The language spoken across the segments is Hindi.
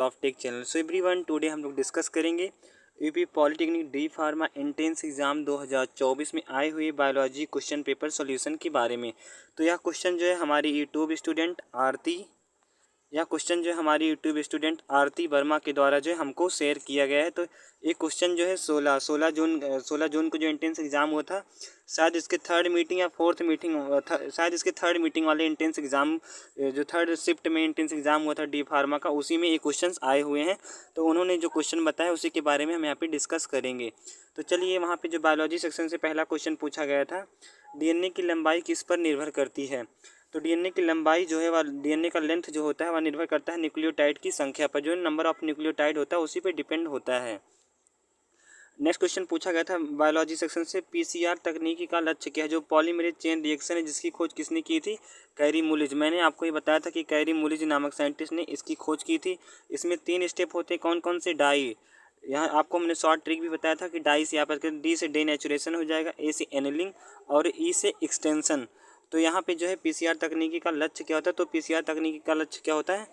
Of take channel. So everyone, today हम लोग डिस्कस करेंगे UP polytechnic D pharma entrance exam 2024 में आए हुए बायोलॉजी क्वेश्चन पेपर सॉल्यूशन के बारे में। तो यह क्वेश्चन जो है हमारी यूट्यूब स्टूडेंट आरती वर्मा के द्वारा जो है हमको शेयर किया गया है। तो एक क्वेश्चन जो है 16 जून को जो एंट्रेंस एग्ज़ाम हुआ था, शायद इसके थर्ड मीटिंग या फोर्थ मीटिंग हुआ था, शायद इसके थर्ड मीटिंग वाले एंट्रेंस एग्ज़ाम जो थर्ड शिफ्ट में एंट्रेंस एग्ज़ाम हुआ था डी फार्मा का, उसी में ये क्वेश्चंस आए हुए हैं। तो उन्होंने जो क्वेश्चन बताया उसी के बारे में हम यहाँ पे डिस्कस करेंगे। तो चलिए, वहाँ पे जो बायोलॉजी सेक्शन से पहला क्वेश्चन पूछा गया था, डीएनए की लंबाई किस पर निर्भर करती है। तो डीएनए की लंबाई जो है वह डीएनए का लेंथ जो होता है वह निर्भर करता है न्यूक्लियोटाइड की संख्या पर, जो नंबर ऑफ न्यूक्लियोटाइड होता है उसी पे डिपेंड होता है। नेक्स्ट क्वेश्चन पूछा गया था बायोलॉजी सेक्शन से, पीसीआर तकनीकी का लक्ष्य क्या है। जो पॉलीमरेज चेन रिएक्शन है जिसकी खोज किसने की थी, कैरी मुलिज। मैंने आपको ये बताया था कि कैरी मुलिज नामक साइंटिस्ट ने इसकी खोज की थी। इसमें 3 स्टेप होते हैं, कौन कौन से। डाई, यहाँ आपको हमने शॉर्ट ट्रिक भी बताया था कि डाई से यहाँ पर डी से डेनेचुरेशन हो जाएगा, ए से एनिलिंग और ई से एक्सटेंशन। तो यहाँ पे जो है पीसीआर तकनीकी का लक्ष्य क्या होता है, तो पीसीआर तकनीकी का लक्ष्य क्या होता है,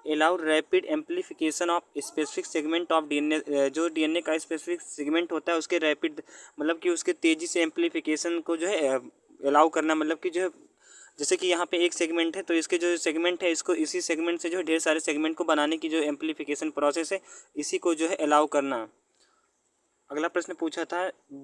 allow rapid amplification of specific segment of DNA. जो डीएनए का स्पेसिफिक सेगमेंट होता है उसके रैपिड मतलब कि उसके तेज़ी से एम्पलीफिकेशन को जो है अलाउ करना, मतलब कि जो है जैसे कि यहाँ पे एक सेगमेंट है तो इसके जो सेगमेंट है इसको इसी सेगमेंट से जो है ढेर सारे सेगमेंट को बनाने की जो एम्पलीफिकेशन प्रोसेस है इसी को जो है अलाउ करना। अगला प्रश्न पूछा था,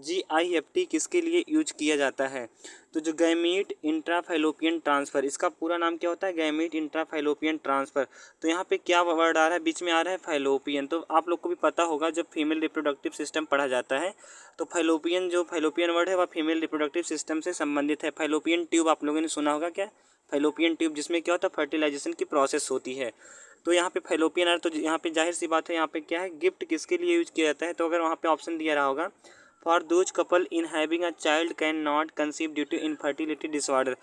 GIFT किसके लिए यूज किया जाता है। तो जो गैमीट इंट्राफैलोपियन ट्रांसफ़र, इसका पूरा नाम क्या होता है, गैमीट इंट्राफैलोपियन ट्रांसफ़र। तो यहाँ पे क्या वर्ड आ रहा है, बीच में आ रहा है फैलोपियन। तो आप लोग को भी पता होगा जब फीमेल रिप्रोडक्टिव सिस्टम पढ़ा जाता है तो फैलोपियन वर्ड है वह फीमेल रिप्रोडक्टिव सिस्टम से संबंधित है। फैलोपियन ट्यूब आप लोगों ने सुना होगा, क्या फैलोपियन ट्यूब, जिसमें क्या होता है फर्टिलाइजेशन की प्रोसेस होती है। तो यहाँ पे फैलोपियन अर्थ, तो यहाँ पे जाहिर सी बात है यहाँ पे क्या है, गिफ्ट किसके लिए यूज किया जाता है। तो अगर वहाँ पे ऑप्शन दिया रहा होगा, for those couple in having a child can not conceive due to infertility disorder.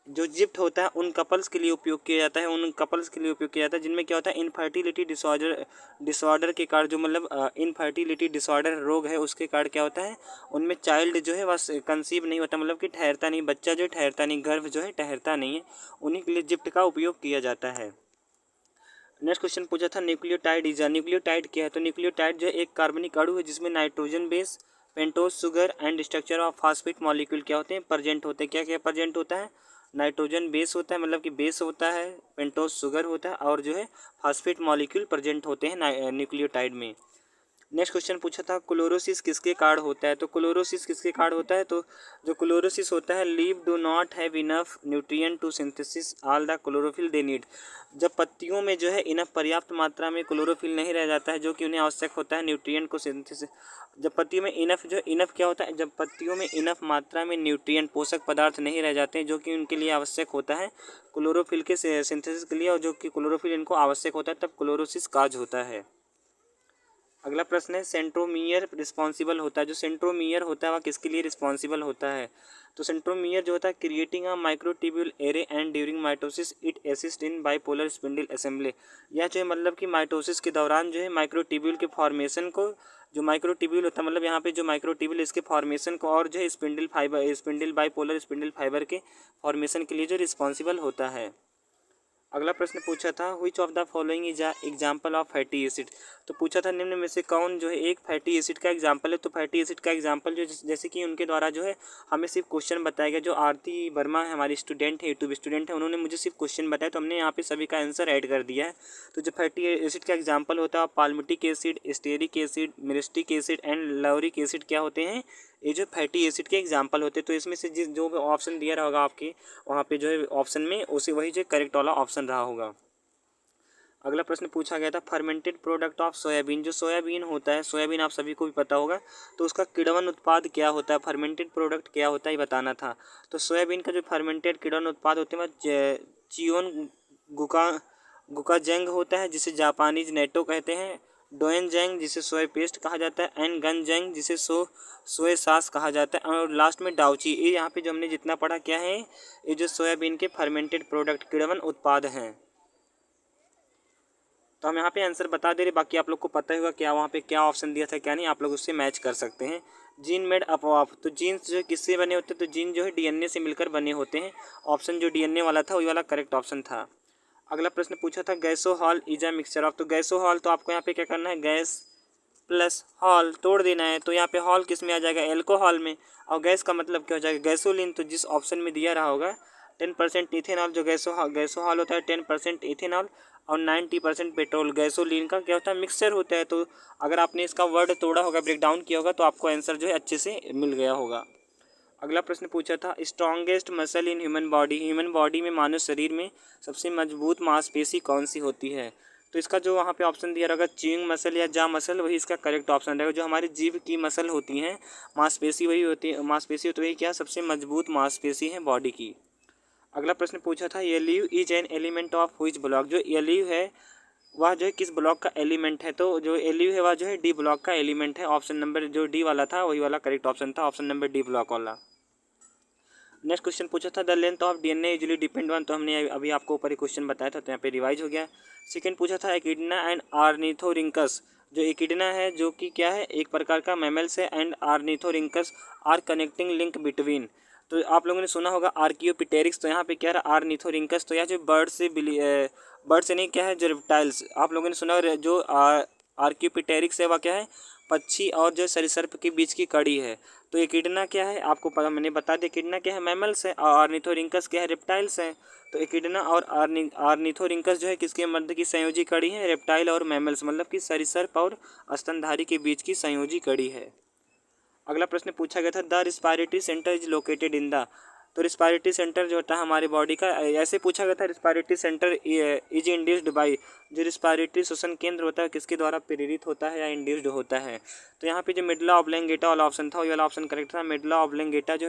जो गिफ्ट होता है उन कपल्स के लिए उपयोग किया जाता है, जिनमें क्या होता है इनफर्टिलिटी डिसऑर्डर के कारण, जो मतलब इनफर्टिलिटी डिसऑर्डर रोग है उसके कारण क्या होता है, उनमें चाइल्ड जो है वह कंसीव नहीं होता, मतलब कि ठहरता नहीं, बच्चा जो है ठहरता नहीं, गर्भ जो है ठहरता नहीं है, उन्हीं के लिए गिफ्ट का उपयोग किया जाता है। नेक्स्ट क्वेश्चन पूछा था, न्यूक्लियोटाइड क्या है। तो न्यूक्लियोटाइड जो है एक कार्बनिक अणु है जिसमें nitrogen base, pentose sugar and structure of phosphate molecule क्या होते हैं, प्रेजेंट होते हैं। क्या क्या प्रेजेंट होता है, नाइट्रोजन बेस होता है, मतलब कि बेस होता है, पेंटोज शुगर होता है और जो है फास्फेट मॉलिक्यूल प्रेजेंट होते हैं न्यूक्लियोटाइड में। नेक्स्ट क्वेश्चन पूछा था, क्लोरोसिस किसके कारण होता है। तो क्लोरोसिस किसके कारण होता है, तो जो क्लोरोसिस होता है, leave do not have enough nutrient to synthesis all the chlorophyll they need. जब पत्तियों में जो है इनफ पर्याप्त मात्रा में क्लोरोफिल नहीं रह जाता है जो कि उन्हें आवश्यक होता है न्यूट्रिएंट को सिंथेसिस। जब पत्तियों में इनफ क्या होता है, जब पत्तियों में इनफ मात्रा में न्यूट्रिएंट पोषक पदार्थ नहीं रह जाते हैं जो कि उनके लिए आवश्यक होता है क्लोरोफिल के सिंथेसिस के लिए, और जो कि क्लोरोफिल इनको आवश्यक होता है तब क्लोरोसिस काज होता है। अगला प्रश्न है, सेंट्रोमियर रिस्पॉन्सिबल होता है। जो सेंट्रोमियर होता है वह किसके लिए रिस्पॉन्सिबल होता है। तो सेंट्रोमियर जो होता है, creating a microtubule array and during mitosis it assist in bipolar spindle assembly. यह जो है मतलब कि माइटोसिस के दौरान जो है माइक्रोट्यूब्यूल के फॉर्मेशन को, जो माइक्रोट्यूब्यूल होता है मतलब यहाँ पे जो माइक्रोट्यूब्यूल इसके फॉर्मेशन को और जो है स्पिंडल बाइपोलर स्पिंडल फाइबर के फॉर्मेशन के लिए जो रिस्पॉन्सिबल होता है। अगला प्रश्न पूछा था, which of the following is example of fatty acid. तो पूछा था निम्न में से कौन जो है एक फैटी एसिड का एग्जाम्पल है। तो फैटी एसिड का एग्जाम्पल जो जैसे कि उनके द्वारा जो है हमें सिर्फ क्वेश्चन बताया गया। जो आरती वर्मा है हमारी स्टूडेंट है, यूट्यूब स्टूडेंट है, उन्होंने मुझे सिर्फ क्वेश्चन बताया तो हमने यहाँ पे सभी का आंसर ऐड कर दिया है। तो जो फैटी एसिड का एग्जाम्पल होता है, palmitic acid, stearic acid, myristic acid and lauric acid क्या होते हैं, ये जो फैटी एसिड के एग्जाम्पल होते हैं। तो इसमें से जो भी ऑप्शन दिया रहा होगा आपके वहाँ पे जो है ऑप्शन में उसी वही जो करेक्ट वाला ऑप्शन रहा होगा। अगला प्रश्न पूछा गया था, फर्मेंटेड प्रोडक्ट ऑफ सोयाबीन। जो सोयाबीन होता है, सोयाबीन आप सभी को भी पता होगा, तो उसका किण्वन उत्पाद क्या होता है, फर्मेंटेड प्रोडक्ट क्या होता है ये बताना था। तो सोयाबीन का जो फर्मेंटेड किण्वन उत्पाद होते हैं वह चियोन गुकाजेंग होता है जिसे जापानीज नेटो कहते हैं, डोएनजेंग जिसे सोया पेस्ट कहा जाता है, एंड गनजेंग जिसे सोया सॉस कहा जाता है, और लास्ट में डाउची। ये यहाँ पे जो हमने जितना पढ़ा क्या है, ये जो सोयाबीन के फर्मेंटेड प्रोडक्ट किण्वन उत्पाद हैं। तो हम यहाँ पे आंसर बता दे रहे, बाकी आप लोग को पता ही होगा क्या वहाँ पे क्या ऑप्शन दिया था क्या नहीं, आप लोग उससे मैच कर सकते हैं। जीन मेड अप ऑफ, तो जीन्स जो है किससे बने होते हैं, तो जीन जो है डीएनए से मिलकर बने होते हैं। ऑप्शन जो डीएनए वाला था वही वाला करेक्ट ऑप्शन था। अगला प्रश्न पूछा था गैसोहॉल इज अ मिक्सचर ऑफ, तो गैसोहॉल तो आपको यहाँ पे क्या करना है, गैस प्लस हॉल तोड़ देना है, तो यहाँ पे हॉल किस में आ जाएगा, एल्कोहल में, और गैस का मतलब क्या हो जाएगा, गैसोलीन, तो जिस ऑप्शन में दिया रहा होगा 10% इथेनॉल, जो गैसोहॉल होता है 10% इथेनॉल और 90% पेट्रोल, गैसोलीन का क्या होता है, मिक्सचर होता है। तो अगर आपने इसका वर्ड तोड़ा होगा, ब्रेक डाउन किया होगा, तो आपको आंसर जो है अच्छे से मिल गया होगा। अगला प्रश्न पूछा था strongest muscle in human body में, मानव शरीर में सबसे मजबूत मांसपेशी कौन सी होती है, तो इसका जो वहाँ पे ऑप्शन दिया रहेगा च्यूइंग मसल या जा मसल, वही इसका करेक्ट ऑप्शन रहेगा। जो हमारी जीभ की मसल होती हैं, मांसपेशी वही होती है, मांसपेशी होती है क्या, सबसे मजबूत मांसपेशी है बॉडी की। अगला प्रश्न पूछा था Lu is an element of which block, जो एलियू है वह जो है किस ब्लॉक का एलिमेंट है, तो जो एलियू है वह जो है डी ब्लॉक का एलिमेंट है। ऑप्शन नंबर जो डी वाला था वही वाला करेक्ट ऑप्शन था, ऑप्शन नंबर डी ब्लॉक वाला। नेक्स्ट क्वेश्चन पूछा था the length of DNA usually depend on, तो हमने अभी आपको ऊपर ही क्वेश्चन बताया था, तो यहाँ पे रिवाइज हो गया। सेकंड पूछा था एकिडना एंड आर्निथोरिंकस, जो एकिडना है जो कि क्या है, एक प्रकार का मैमल्स है, and ornithorhynchus are connecting link between, तो आप लोगों ने सुना होगा आर्कियोपिटेरिक्स, तो यहाँ पे क्या रहा आर्निथोरिंकस, तो यह जो बर्ड से नहीं क्या है, जो रेप्टाइल्स, आप लोगों ने सुना होगा जो आर्कियोपिटेरिक्स है वह क्या है, पक्षी और जो सरीसृप के बीच की कड़ी है। तो एकिडना क्या है, आपको पता मैंने बता दिया, एकिडना क्या है, मैमल्स है, और आर्निथोरिंकस क्या है, रेप्टाइल्स हैं। तो एकिडना और आर्निथोरिंकस जो है किसके मध्य की संयोजी कड़ी है, रेप्टाइल और मैमल्स, मतलब कि सरीसृप और स्तनधारी के बीच की संयोजी कड़ी है। अगला प्रश्न पूछा गया था the respiratory centre is located in the, तो रिस्पायरेटरी सेंटर जो होता है हमारे बॉडी का, ऐसे पूछा गया था respiratory centre is induced by, जो रिस्पायरेटरी श्वसन केंद्र होता है किसके द्वारा प्रेरित होता है या इंड्यूस्ड होता है, तो यहाँ पे जो मिडला ऑब्लेंगेटा वाला ऑप्शन था वही वाला ऑप्शन करेक्ट था। मिडला ऑब्लेंगेटा जो